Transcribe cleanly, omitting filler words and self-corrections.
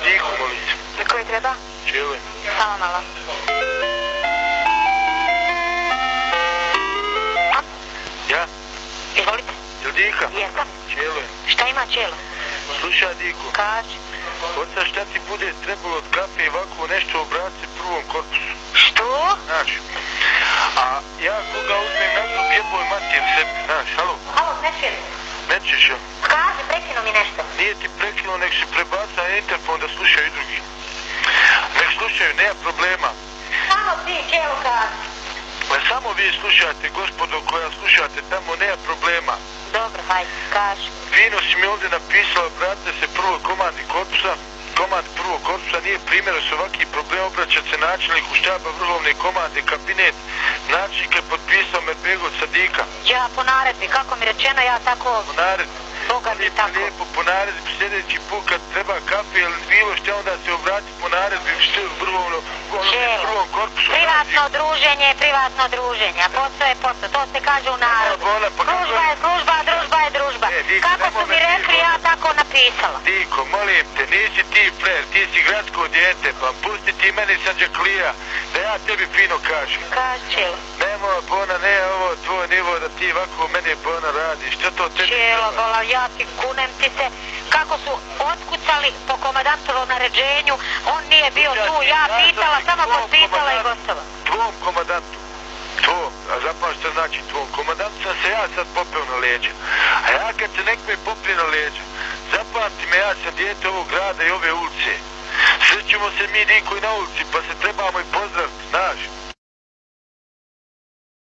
Diku, molim se. Za koji treba? Čele. Samo malo. Ja? Izvolite. Jel Dika? Jesam. Čele. Šta ima Čelo? Slušaj, Diku. Kaži. Od sad šta ti bude trebalo od kafe i ovako nešto obrati prvom korpusu. Što? Znaš. A ja koga uzmem na zub jeboj mater sebi, znaš, halo? Halo, ne čujem. Nećeš jel? Kaži, prekinu mi nešto. Nije ti prekinuo, nek se prebaca na interfon da slušaju i drugi. Nek slušaju, nema problema. Samo ti, Čelo, kaži. Ma samo vi slušate, gospodo koja slušate, tamo nema problema. Dobro, hajde, kaži. Fino si mi ovdje napisala, obratite se prvoj komandi korpusa. Komand prvog korpusa nije primjer s ovakvih problema, obraćat se načelniku štaba vrhovne komande, kabinet, načelnik je potpisao Medbegović Sadika. Ja po naredbi, kako mi rečeno, ja tako... Po naredbi. Boga mi tako. Lijepo po naredbi, sljedeći put kad treba kafe ili bilo što, onda se obrati po naredbi što je prvom korpusu. Privatno druženje, a posao je posao, to se kaže u narodu. Služba je služba, a družba je družba. Kako su mi rekli, ja tako napisala. Diko, molim te, nisi ti frer, ti si gradsko dijete, pa pusti ti meni Sanđaklija, da ja tebi fino kažem. Kaži, Čelo. Nemoj, Bona, ne ovo tvoj nivo da ti ovako meni, Bona, radiš. Što to tebi? Čelo, vola, ja ti kunem ti se, kako su otkucali po komandantovom naređenju, on nije bio tu, ja pitala, samo potpisala i gotova. Tvom komandantu. Tvom, a zapravo što znači tvom komandantu sam se ja sad popeo na leđa. A ja kad se nek me popije na leđa, zapamti me, ja sam dijete ovog grada i ove ulice. Srećemo se mi Diko i na ulici, pa se trebamo i pozdraviti, znaš.